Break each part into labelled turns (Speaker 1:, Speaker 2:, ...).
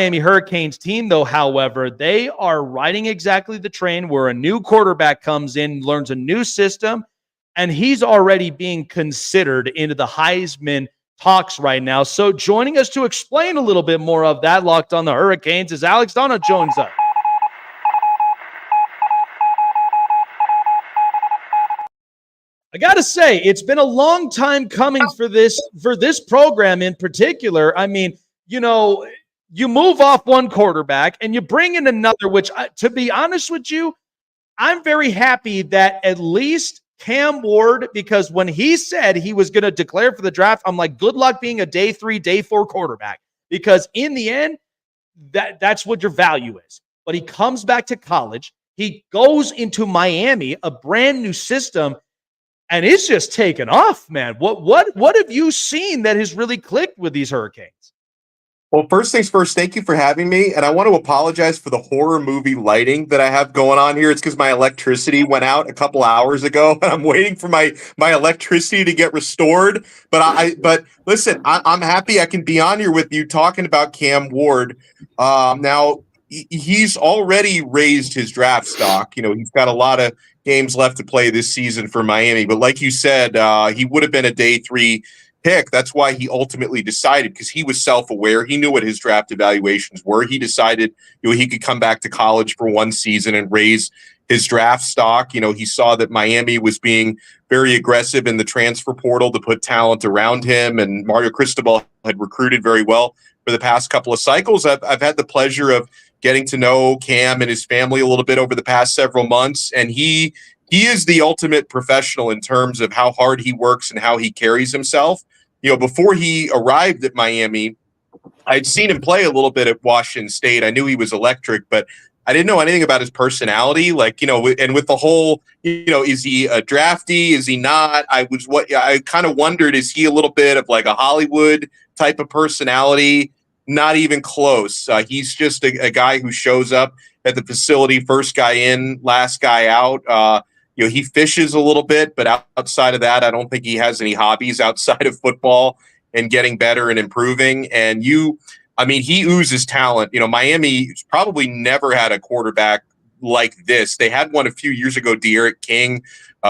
Speaker 1: Miami Hurricanes team, though, however, they are riding exactly the train where a new quarterback comes in, learns a new system, and he's already being considered into the Heisman talks right now. So joining us to explain a little bit more of that, Locked on the Hurricanes, is Alex Donno joins us. I got to say, it's been a long time coming for this program in particular. I mean, you know, you move off one quarterback and you bring in another, which, to be honest with you, I'm very happy that at least Cam Ward, because when he said he was going to declare for the draft, I'm like, good luck being a day 3, day 4 quarterback, because in the end, that's what your value is. But he comes back to college. He goes into Miami, a brand new system, and it's just taken off, man. What have you seen that has really clicked with these Hurricanes?
Speaker 2: Well, first things first, thank you for having me. And I want to apologize for the horror movie lighting that I have going on here. It's because my electricity went out a couple hours ago, and I'm waiting for my electricity to get restored. But listen, I'm happy I can be on here with you talking about Cam Ward. Now, he's already raised his draft stock. You know, he's got a lot of games left to play this season for Miami. But like you said, he would have been a day 3 pick. That's why he ultimately decided, because he was self-aware. He knew what his draft evaluations were. He decided, you know, he could come back to college for one season and raise his draft stock. You know, he saw that Miami was being very aggressive in the transfer portal to put talent around him, and Mario Cristobal had recruited very well for the past couple of cycles. I've had the pleasure of getting to know Cam and his family a little bit over the past several months, and he is the ultimate professional in terms of how hard he works and how he carries himself. You know, before he arrived at Miami, I'd seen him play a little bit at Washington State. I knew he was electric, but I didn't know anything about his personality. Like, you know, and with the whole, you know, is he a drafty? Is he not? I kind of wondered, is he a little bit of like a Hollywood type of personality? Not even close. He's just a guy who shows up at the facility, first guy in, last guy out. You know, he fishes a little bit, but outside of that, I don't think he has any hobbies outside of football and getting better and improving. And he oozes talent. You know, Miami's probably never had a quarterback like this. They had one a few years ago, De'Aaron King,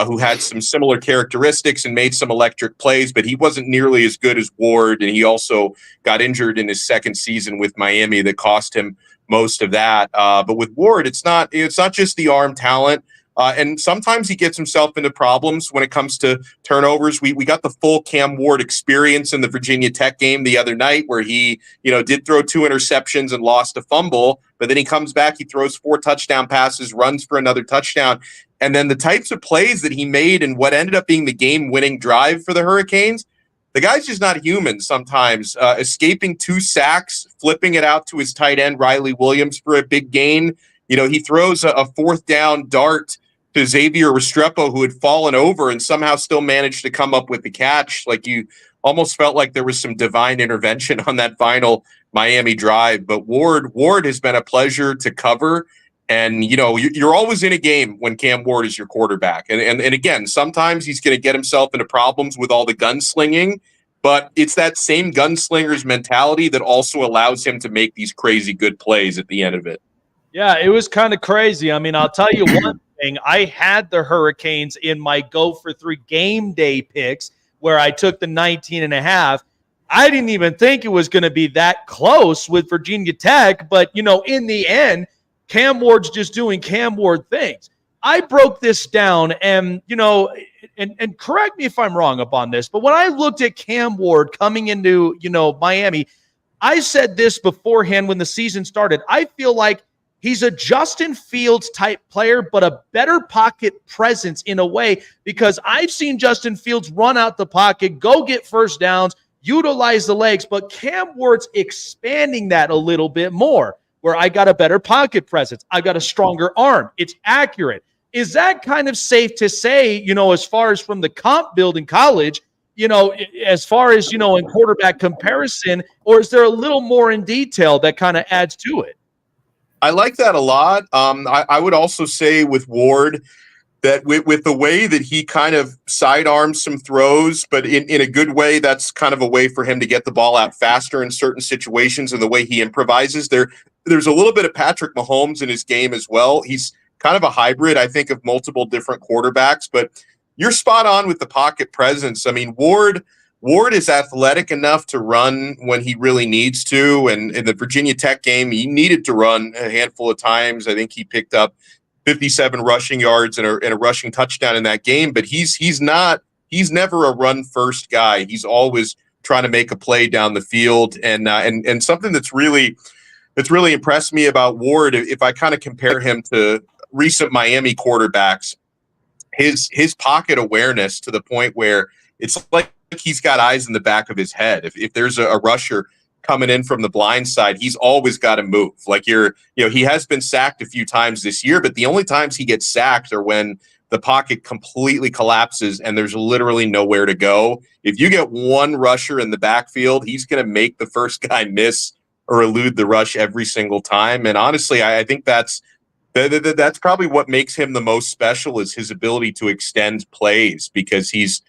Speaker 2: who had some similar characteristics and made some electric plays, but he wasn't nearly as good as Ward. And he also got injured in his second season with Miami that cost him most of that. But with Ward, it's not just the arm talent. And sometimes he gets himself into problems when it comes to turnovers. We got the full Cam Ward experience in the Virginia Tech game the other night, where he, you know, did throw 2 interceptions and lost a fumble, but then he comes back, he throws 4 touchdown passes, runs for another touchdown. And then the types of plays that he made and what ended up being the game-winning drive for the Hurricanes, the guy's just not human sometimes. Escaping 2 sacks, flipping it out to his tight end, Riley Williams, for a big gain. You know, he throws a 4th down dart to Xavier Restrepo, who had fallen over and somehow still managed to come up with the catch. Like, you almost felt like there was some divine intervention on that final Miami drive. But Ward has been a pleasure to cover. And, you know, you're always in a game when Cam Ward is your quarterback. And again, sometimes he's going to get himself into problems with all the gunslinging, but it's that same gunslinger's mentality that also allows him to make these crazy good plays at the end of it.
Speaker 1: Yeah, it was kind of crazy. I mean, I'll tell you one thing. I had the Hurricanes in my go for 3 game day picks where I took the 19.5. I didn't even think it was going to be that close with Virginia Tech. But, you know, in the end, Cam Ward's just doing Cam Ward things. I broke this down and, you know, and correct me if I'm wrong upon this, but when I looked at Cam Ward coming into, you know, Miami, I said this beforehand when the season started. I feel like he's a Justin Fields type player, but a better pocket presence in a way, because I've seen Justin Fields run out the pocket, go get first downs, utilize the legs, but Cam Ward's expanding that a little bit more, where I got a better pocket presence. I got a stronger arm. It's accurate. Is that kind of safe to say, you know, as far as from the comp build in college, you know, as far as, you know, in quarterback comparison, or is there a little more in detail that kind of adds to it?
Speaker 2: I like that a lot. I would also say with Ward, that with the way that he kind of sidearms some throws, but in a good way, that's kind of a way for him to get the ball out faster in certain situations, and the way he improvises. There's a little bit of Patrick Mahomes in his game as well. He's kind of a hybrid, I think, of multiple different quarterbacks, but you're spot on with the pocket presence. I mean, Ward is athletic enough to run when he really needs to, and in the Virginia Tech game, he needed to run a handful of times. I think he picked up 57 rushing yards and a rushing touchdown in that game, but he's never a run first guy. He's always trying to make a play down the field, and something that's really impressed me about Ward, if I kind of compare him to recent Miami quarterbacks, his pocket awareness to the point where it's like he's got eyes in the back of his head. If there's a rusher coming in from the blind side, he's always got to move. Like he has been sacked a few times this year, but the only times he gets sacked are when the pocket completely collapses and there's literally nowhere to go. If you get one rusher in the backfield, he's going to make the first guy miss or elude the rush every single time. And honestly, I think that's probably what makes him the most special, is his ability to extend plays, because he's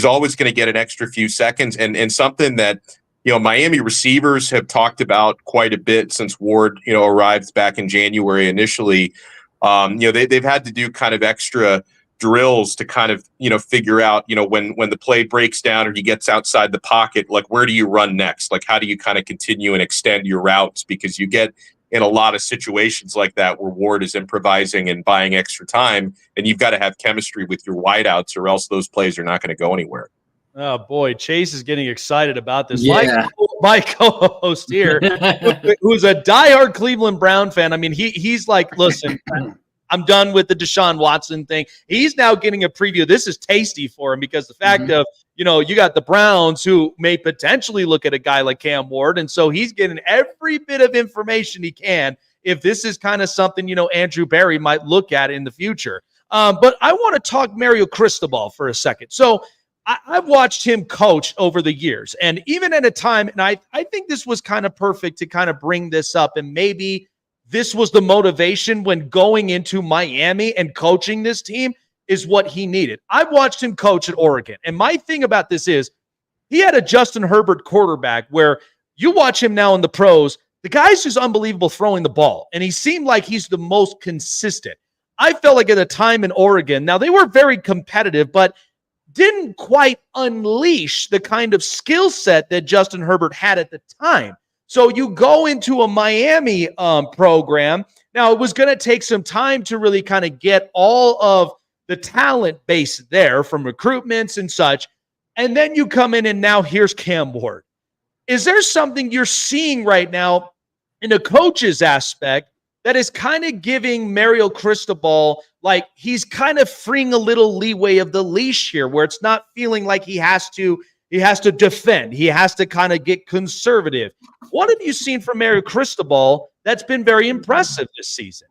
Speaker 2: always going to get an extra few seconds, and something that Miami receivers have talked about quite a bit since Ward, arrived back in January initially. They've had to do kind of extra drills to kind of, figure out, when the play breaks down or he gets outside the pocket, like, where do you run next? Like, how do you kind of continue and extend your routes? Because you get in a lot of situations like that where Ward is improvising and buying extra time, and you've got to have chemistry with your wideouts, or else those plays are not going to go anywhere.
Speaker 1: Oh, boy, Chase is getting excited about this.
Speaker 3: Yeah.
Speaker 1: My co-host here, who's a diehard Cleveland Brown fan. I mean, he's like, listen, I'm done with the Deshaun Watson thing. He's now getting a preview. This is tasty for him, because the fact of, you got the Browns who may potentially look at a guy like Cam Ward. And so he's getting every bit of information he can if this is kind of something, Andrew Berry might look at in the future. But I want to talk Mario Cristobal for a second. So I've watched him coach over the years, and even at a time, and I think this was kind of perfect to kind of bring this up, and maybe this was the motivation when going into Miami and coaching this team is what he needed. I've watched him coach at Oregon, and my thing about this is he had a Justin Herbert quarterback where you watch him now in the pros, the guy's just unbelievable throwing the ball, and he seemed like he's the most consistent. I felt like at a time in Oregon, now they were very competitive, but didn't quite unleash the kind of skill set that Justin Herbert had at the time. So you go into a Miami program. Now, it was going to take some time to really kind of get all of the talent base there from recruitments and such. And then you come in, and now here's Cam Ward. Is there something you're seeing right now in a coach's aspect that is kind of giving Mario Cristobal, like, he's kind of freeing a little leeway of the leash here, where it's not feeling like he has to defend. He has to kind of get conservative. What have you seen from Mario Cristobal that's been very impressive this season?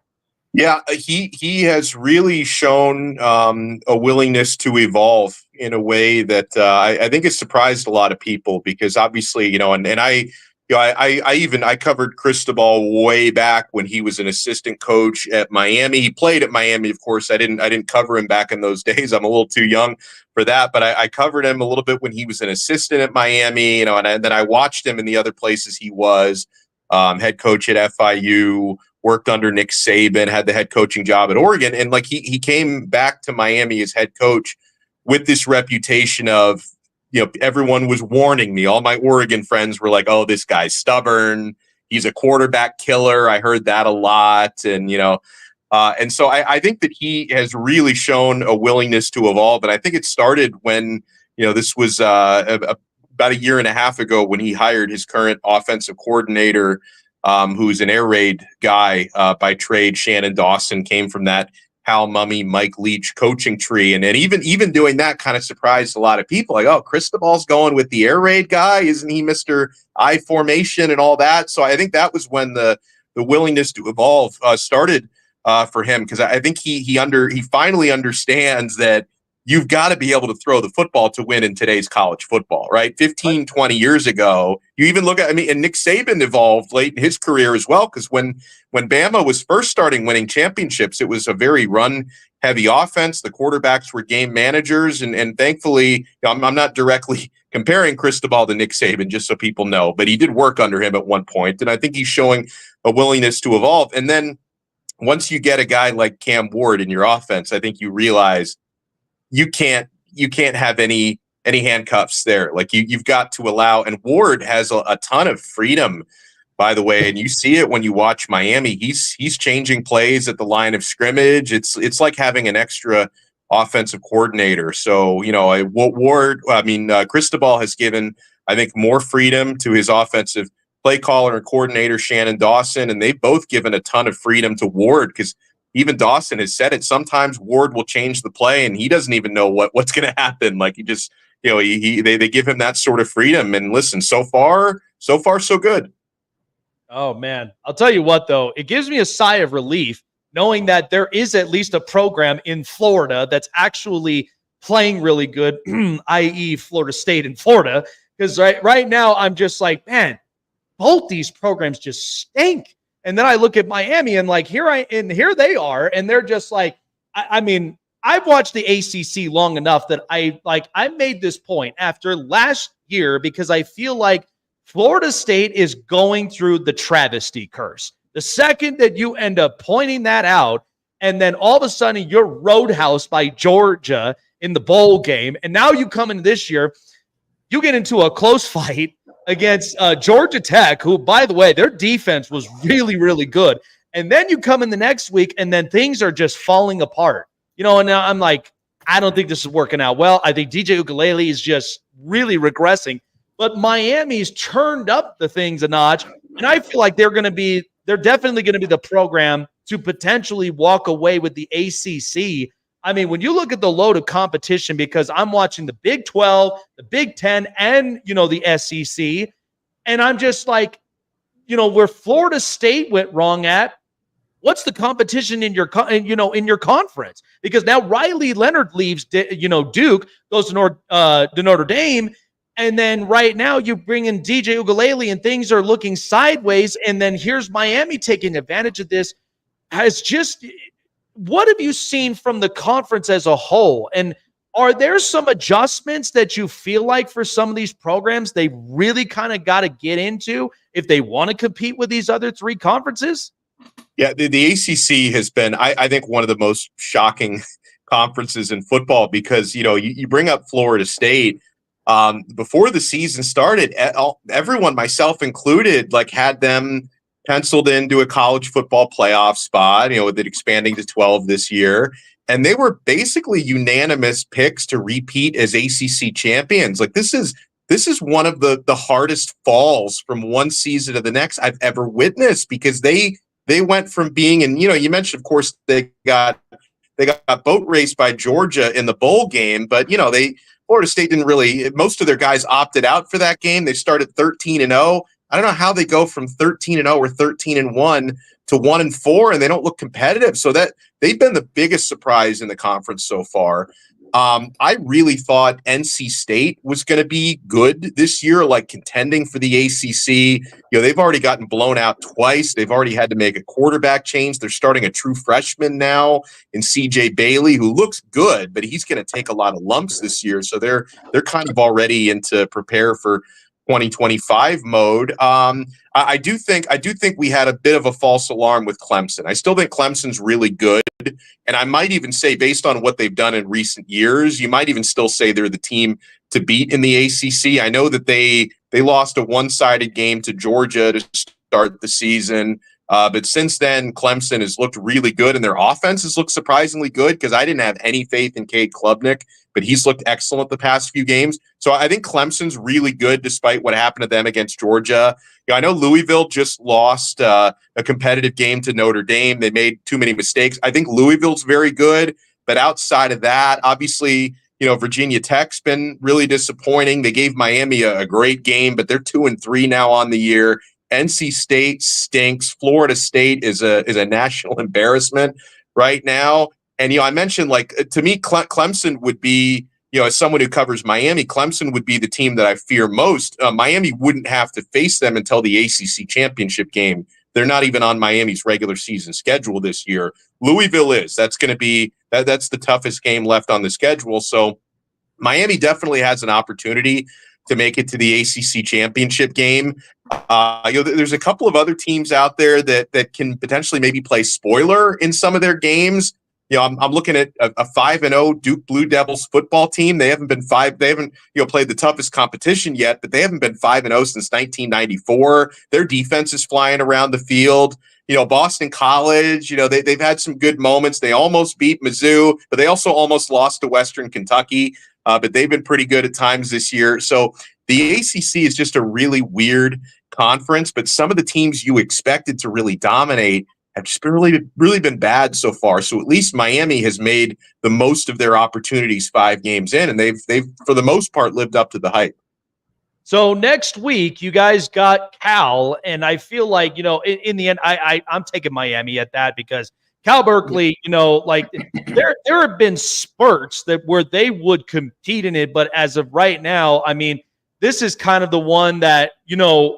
Speaker 2: Yeah, he has really shown a willingness to evolve in a way that I think has surprised a lot of people, because obviously, I covered Cristobal way back when he was an assistant coach at Miami. He played at Miami, of course. I didn't cover him back in those days. I'm a little too young for that, but I covered him a little bit when he was an assistant at Miami, and then I watched him in the other places he was, head coach at FIU, worked under Nick Saban, had the head coaching job at Oregon, and like he came back to Miami as head coach with this reputation of, everyone was warning me. All my Oregon friends were like, oh, this guy's stubborn. He's a quarterback killer. I heard that a lot. And, and so I think that he has really shown a willingness to evolve. And I think it started when, this was about a year and a half ago when he hired his current offensive coordinator, who's an air raid guy by trade. Shannon Dawson came from that Hal Mummy, Mike Leach coaching tree. And even doing that kind of surprised a lot of people. Like, oh, Cristobal's going with the air raid guy. Isn't he Mr. I formation and all that? So I think that was when the willingness to evolve started for him. Cause I think he finally understands that you've got to be able to throw the football to win in today's college football, right? 15, 20 years ago, you even look at, and Nick Saban evolved late in his career as well, because when Bama was first starting winning championships, it was a very run heavy offense. The quarterbacks were game managers, and thankfully, I'm not directly comparing Cristobal to Nick Saban, just so people know, but he did work under him at one point, and I think he's showing a willingness to evolve. And then once you get a guy like Cam Ward in your offense, I think you realize you can't have any handcuffs there. Like you've got to allow, and Ward has a ton of freedom, by the way, and you see it when you watch Miami. He's changing plays at the line of scrimmage. It's like having an extra offensive coordinator. So, Cristobal has given, I think, more freedom to his offensive play caller and coordinator, Shannon Dawson, and they've both given a ton of freedom to Ward, because even Dawson has said it. Sometimes Ward will change the play and he doesn't even know what's going to happen. Like he just, they give him that sort of freedom. And listen, so far, so good.
Speaker 1: Oh man, I'll tell you what though, it gives me a sigh of relief knowing that there is at least a program in Florida that's actually playing really good, i.e. Florida State and Florida. Because right now I'm just like, man, both these programs just stink. And then I look at Miami and like, here they are. And they're just like, I mean, I've watched the ACC long enough that I made this point after last year, because I feel like Florida State is going through the travesty curse. The second that you end up pointing that out, and then all of a sudden you're roadhoused by Georgia in the bowl game. And now you come in this year, you get into a close fight against Georgia Tech, who, by the way, their defense was really, really good. And then you come in the next week, and then things are just falling apart. And now I'm like, I don't think this is working out well. I think DJ Uiagalelei is just really regressing. But Miami's turned up the things a notch, and I feel like they're definitely going to be the program to potentially walk away with the ACC. I mean, when you look at the load of competition, because I'm watching the Big 12, the Big 10, and, the SEC, and I'm just like, where Florida State went wrong at, what's the competition in your conference? Because now Riley Leonard leaves, Duke, goes to Notre Dame, and then right now you bring in DJ Uiagalelei and things are looking sideways, and then here's Miami taking advantage of this. What have you seen from the conference as a whole? And are there some adjustments that you feel like for some of these programs they really kind of got to get into if they want to compete with these other three conferences?
Speaker 2: Yeah, the ACC has been, I think, one of the most shocking conferences in football, because, you bring up Florida State. Before the season started, everyone, myself included, had them penciled into a college football playoff spot, with it expanding to 12 this year. And they were basically unanimous picks to repeat as ACC champions. This is one of the hardest falls from one season to the next I've ever witnessed, because they went from being, and you mentioned, of course, they got boat raced by Georgia in the bowl game, but Florida State didn't really, most of their guys opted out for that game. They started 13-0. I don't know how they go from 13-0 or 13-1 to 1-4, and they don't look competitive. So that they've been the biggest surprise in the conference so far. I really thought NC State was going to be good this year, contending for the ACC. They've already gotten blown out twice. They've already had to make a quarterback change. They're starting a true freshman now in CJ Bailey, who looks good, but he's going to take a lot of lumps this year. So they're kind of already into prepare for 2025 mode. I do think we had a bit of a false alarm with Clemson. I still think Clemson's really good. And I might even say, based on what they've done in recent years, you might even still say they're the team to beat in the ACC. I know that they lost a one-sided game to Georgia to start the season. But since then, Clemson has looked really good, and their offense has looked surprisingly good, because I didn't have any faith in Cade Klubnik, but he's looked excellent the past few games. So I think Clemson's really good despite what happened to them against Georgia. I know Louisville just lost a competitive game to Notre Dame. They made too many mistakes. I think Louisville's very good, but outside of that, obviously, Virginia Tech's been really disappointing. They gave Miami a great game, but they're 2-3 now on the year. NC State stinks. Florida State is a national embarrassment right now. And, I mentioned, to me, Clemson would be, as someone who covers Miami, Clemson would be the team that I fear most. Miami wouldn't have to face them until the ACC championship game they're not even on Miami's regular season schedule this year. Louisville is. That's going to be that's the toughest game left on the schedule. So Miami definitely has an opportunity to make it to the ACC championship game. There's a couple of other teams out there that can potentially maybe play spoiler in some of their games. I'm looking at a 5-0 Duke Blue Devils football team. They haven't played the toughest competition yet, but they haven't been 5-0 since 1994. Their defense is flying around the field. Boston College, they've had some good moments. They almost beat Mizzou, but they also almost lost to Western Kentucky. But they've been pretty good at times this year. So the ACC is just a really weird conference, but some of the teams you expected to really dominate have just really been bad so far. So at least Miami has made the most of their opportunities 5 games in, and they've for the most part lived up to the hype.
Speaker 1: So next week, you guys got Cal, and I feel like, in the end, I'm taking Miami at that because Cal Berkeley, there have been spurts where they would compete in it, but as of right now, I mean, this is kind of the one that,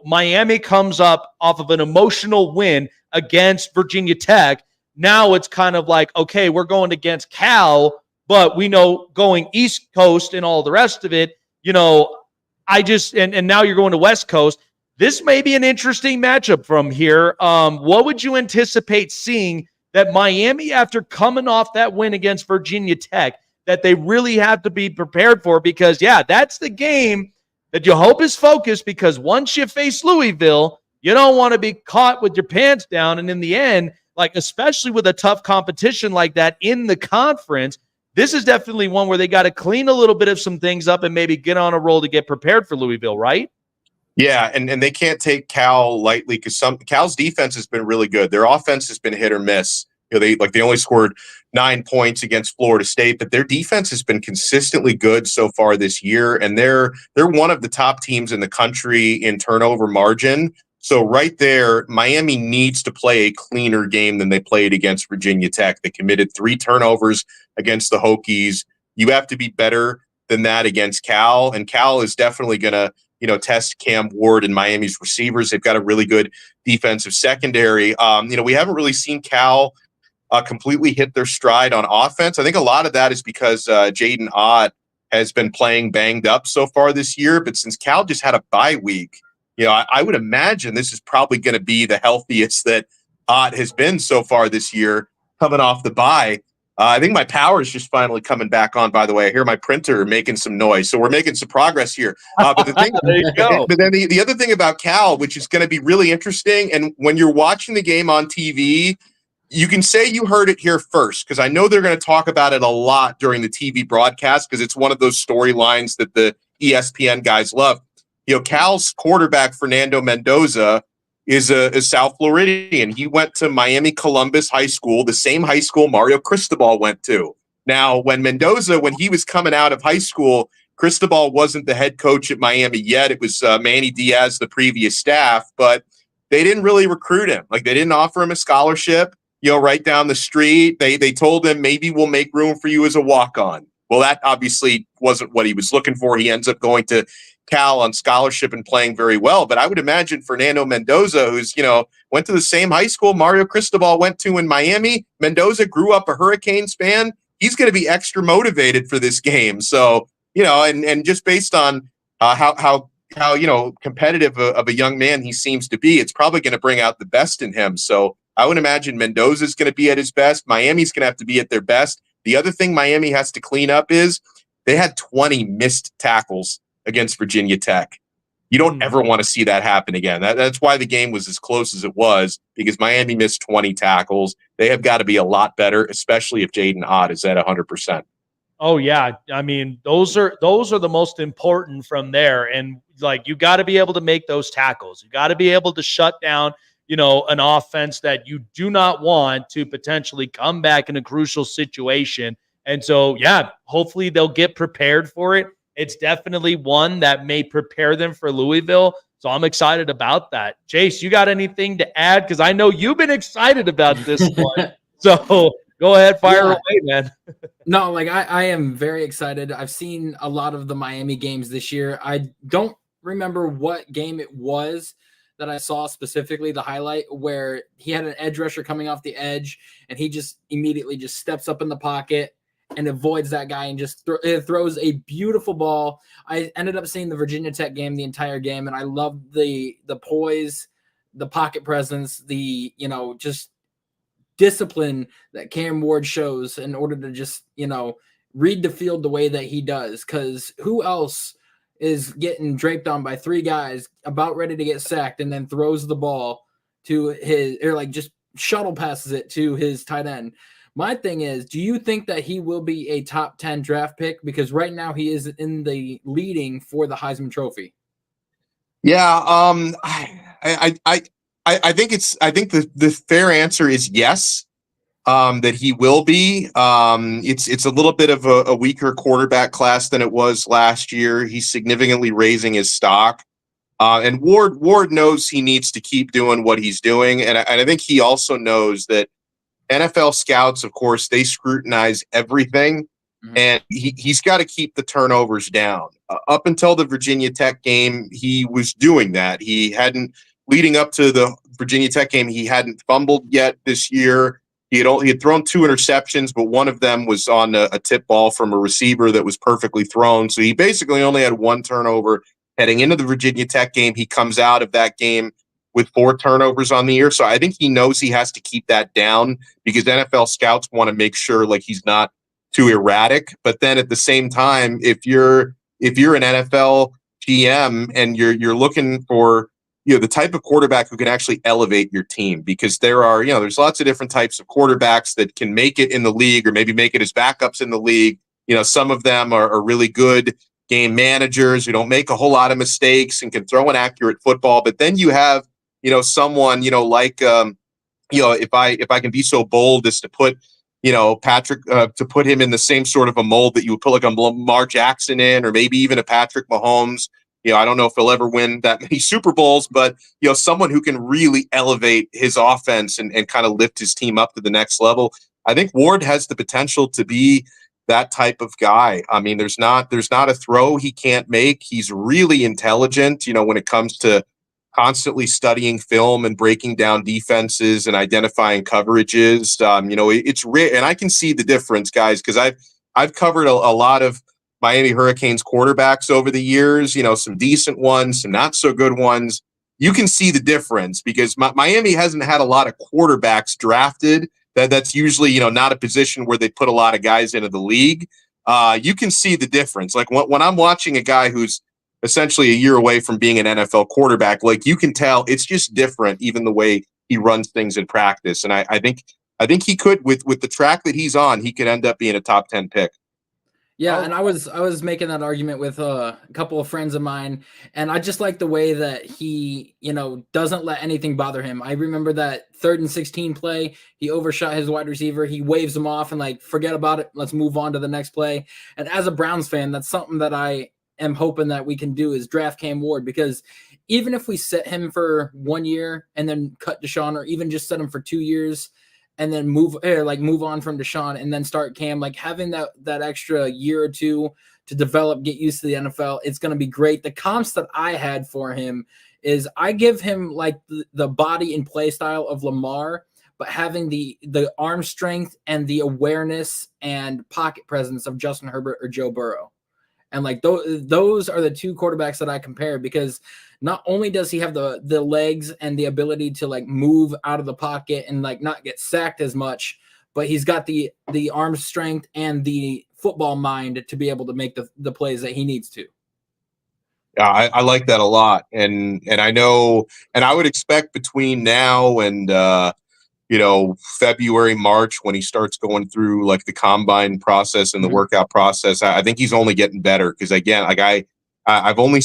Speaker 1: Miami comes up off of an emotional win against Virginia Tech. Now it's kind of like, okay, we're going against Cal, but we know going East Coast and all the rest of it, and now you're going to West Coast. This may be an interesting matchup from here. What would you anticipate seeing that Miami, after coming off that win against Virginia Tech, that they really have to be prepared for? Because, that's the game that you hope is focused, because once you face Louisville, you don't want to be caught with your pants down. And in the end, especially with a tough competition like that in the conference, this is definitely one where they got to clean a little bit of some things up and maybe get on a roll to get prepared for Louisville, right?
Speaker 2: Yeah, and they can't take Cal lightly because Cal's defense has been really good. Their offense has been hit or miss. They only scored 9 points against Florida State, but their defense has been consistently good so far this year, and they're one of the top teams in the country in turnover margin. So right there, Miami needs to play a cleaner game than they played against Virginia Tech. They committed 3 turnovers against the Hokies. You have to be better than that against Cal, and Cal is definitely going to test Cam Ward and Miami's receivers. They've got a really good defensive secondary. We haven't really seen Cal completely hit their stride on offense. I think a lot of that is because Jaden Ott has been playing banged up so far this year. But since Cal just had a bye week, I would imagine this is probably going to be the healthiest that Ott has been so far this year coming off the bye. I think my power is just finally coming back on, by the way. I hear my printer making some noise. So we're making some progress here. But the thing,
Speaker 1: there you go.
Speaker 2: But then the other thing about Cal, which is going to be really interesting, and when you're watching the game on TV, you can say you heard it here first, because I know they're going to talk about it a lot during the TV broadcast, because it's one of those storylines that the ESPN guys love. Cal's quarterback, Fernando Mendoza, is a South Floridian. He went to Miami Columbus High School, the same high school Mario Cristobal went to. Now, when he was coming out of high school, Cristobal wasn't the head coach at Miami yet. It was Manny Diaz, the previous staff, but they didn't really recruit him. They didn't offer him a scholarship, right down the street. They told him, maybe we'll make room for you as a walk-on. Well, that obviously wasn't what he was looking for. He ends up going to Cal on scholarship and playing very well. But I would imagine Fernando Mendoza, who's, went to the same high school Mario Cristobal went to in Miami. Mendoza grew up a Hurricanes fan. He's going to be extra motivated for this game. So, and just based on how competitive of a young man he seems to be, it's probably going to bring out the best in him. So I would imagine Mendoza's going to be at his best. Miami's going to have to be at their best. The other thing Miami has to clean up is they had 20 missed tackles against Virginia Tech. You don't ever want to see that happen again. That's why the game was as close as it was, because Miami missed 20 tackles. They have got to be a lot better, especially if Jaden Ott is at 100%.
Speaker 1: Oh yeah, I mean those are the most important from there, and you got to be able to make those tackles. You got to be able to shut down an offense that you do not want to potentially come back in a crucial situation. And so hopefully they'll get prepared for it. It's definitely one that may prepare them for Louisville. So I'm excited about that. Chase, you got anything to add? Because I know you've been excited about this one. So go ahead, fire away, man.
Speaker 3: No, I am very excited. I've seen a lot of the Miami games this year. I don't remember what game it was that I saw specifically, the highlight where he had an edge rusher coming off the edge, and he just immediately just steps up in the pocket and avoids that guy and just throws a beautiful ball. I ended up seeing the Virginia Tech game the entire game, and I loved the poise, the pocket presence, the, just discipline that Cam Ward shows in order to just, read the field the way that he does. Because who else is getting draped on by three guys about ready to get sacked and then throws the ball to his, or like just shuttle passes it to his tight end? My thing is, do you think that he will be a top 10 draft pick? Because right now he is in the leading for the Heisman Trophy.
Speaker 2: Yeah, I think the fair answer is yes, that he will be. It's a little bit of a weaker quarterback class than it was last year. He's significantly raising his stock. And Ward knows he needs to keep doing what he's doing. And I think he also knows that NFL scouts, of course, they scrutinize everything. Mm-hmm. And he's got to keep the turnovers down. Up until the Virginia Tech game, he was doing that. He hadn't, leading up to the Virginia Tech game, he hadn't fumbled yet this year. He had thrown 2 interceptions, but one of them was on a tip ball from a receiver that was perfectly thrown. So he basically only had 1 turnover heading into the Virginia Tech game. He comes out of that game with 4 turnovers on the year. So I think he knows he has to keep that down because NFL scouts want to make sure like he's not too erratic. But then at the same time, if you're an NFL GM and you're looking for the type of quarterback who can actually elevate your team, because there's lots of different types of quarterbacks that can make it in the league or maybe make it as backups in the league. Some of them are really good game managers who don't make a whole lot of mistakes and can throw an accurate football. But then you have, someone, like, if I can be so bold as to put, Patrick, to put him in the same sort of a mold that you would put like a Lamar Jackson in, or maybe even a Patrick Mahomes. I don't know if he'll ever win that many Super Bowls, but, someone who can really elevate his offense and kind of lift his team up to the next level. I think Ward has the potential to be that type of guy. I mean, there's not a throw he can't make. He's really intelligent, when it comes to constantly studying film and breaking down defenses and identifying coverages. It's rare, and I can see the difference, guys, because I've covered a lot of Miami Hurricanes quarterbacks over the years, some decent ones, some not so good ones. You can see the difference because Miami hasn't had a lot of quarterbacks drafted. That's usually, not a position where they put a lot of guys into the league. You can see the difference. Like when I'm watching a guy who's essentially a year away from being an NFL quarterback, like you can tell it's just different, even the way he runs things in practice. And I think he could, with the track that he's on, he could end up being a top 10 pick.
Speaker 3: Yeah, and I was making that argument with a couple of friends of mine, and I just like the way that he, doesn't let anything bother him. I remember that 3rd and 16 play, he overshot his wide receiver, he waves him off and like, forget about it, let's move on to the next play. And as a Browns fan, that's something that I am hoping that we can do is draft Cam Ward, because even if we set him for 1 year and then cut Deshaun, or even just set him for 2 years and then move on from Deshaun and then start Cam, like having that extra year or 2 to develop, get used to the NFL, it's going to be great. The comps that I had for him is I give him like the body and play style of Lamar, but having the arm strength and the awareness and pocket presence of Justin Herbert or Joe Burrow. And like those are the 2 quarterbacks that I compare, because not only does he have the legs and the ability to like move out of the pocket and like not get sacked as much, but he's got the arm strength and the football mind to be able to make the plays that he needs to.
Speaker 2: Yeah, I like that a lot. And I know, and I would expect between now and February, March, when he starts going through like the combine process and the workout process, I think he's only getting better. Because again, like I've only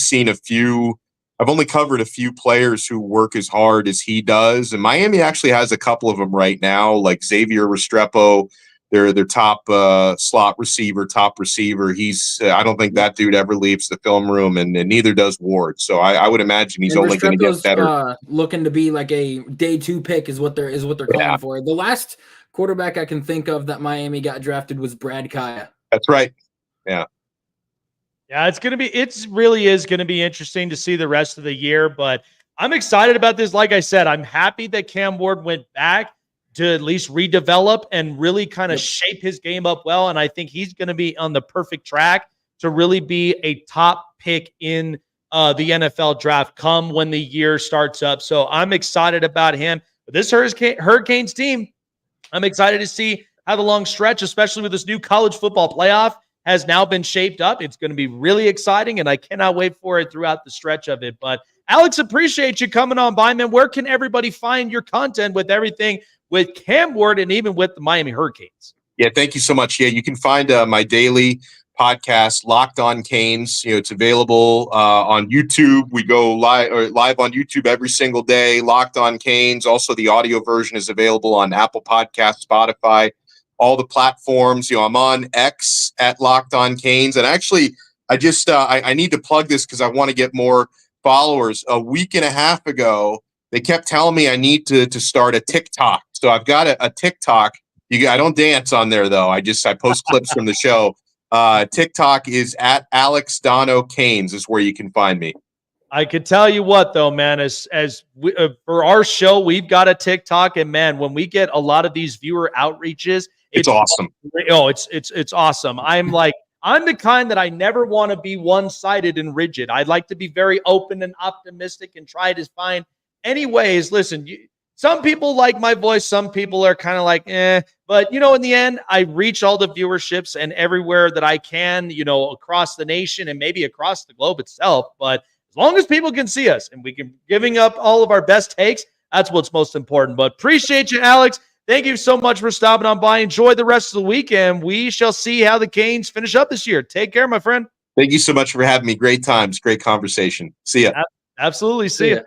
Speaker 2: covered a few players who work as hard as he does, and Miami actually has a couple of them right now, like Xavier Restrepo, their top slot receiver, top receiver. He's I don't think that dude ever leaves the film room, and neither does Ward. So I would imagine he's only going to get better.
Speaker 3: Looking to be like a day 2 pick is what they're calling for. The last quarterback I can think of that Miami got drafted was Brad Kaya.
Speaker 2: That's right. Yeah.
Speaker 1: Yeah, it really is going to be interesting to see the rest of the year, but I'm excited about this. Like I said, I'm happy that Cam Ward went back to at least redevelop and really kind of shape his game up well. And I think he's going to be on the perfect track to really be a top pick in the NFL draft come when the year starts up. So I'm excited about him. But this Hurricanes team, I'm excited to see how the long stretch, especially with this new college football playoff, has now been shaped up. It's going to be really exciting, and I cannot wait for it throughout the stretch of it. But Alex, appreciate you coming on by, man. Where can everybody find your content with everything with Cam Ward and even with the Miami Hurricanes?
Speaker 2: Yeah, thank you so much. Yeah, you can find my daily podcast, Locked On Canes. It's available on YouTube. We go live on YouTube every single day. Locked On Canes. Also, the audio version is available on Apple Podcasts, Spotify, all the platforms. I'm on X at Locked On Canes, and actually, I just I need to plug this because I want to get more followers. A week and a half ago, they kept telling me I need to start a TikTok. So I've got a TikTok. I don't dance on there though. I post clips from the show. TikTok is at Alex Donno Canes is where you can find me.
Speaker 1: I could tell you what though, man, as we, for our show, we've got a TikTok, and man, when we get a lot of these viewer outreaches,
Speaker 2: it's awesome.
Speaker 1: It's awesome. I'm the kind that I never want to be one-sided and rigid. I'd like to be very open and optimistic and try to find any ways. Listen, some people like my voice. Some people are kind of like, but in the end, I reach all the viewerships and everywhere that I can, across the nation and maybe across the globe itself. But as long as people can see us and we can giving up all of our best takes, that's what's most important. But appreciate you, Alex. Thank you so much for stopping on by. Enjoy the rest of the weekend. We shall see how the Canes finish up this year. Take care, my friend.
Speaker 2: Thank you so much for having me. Great times. Great conversation. See ya.
Speaker 1: Absolutely. See ya.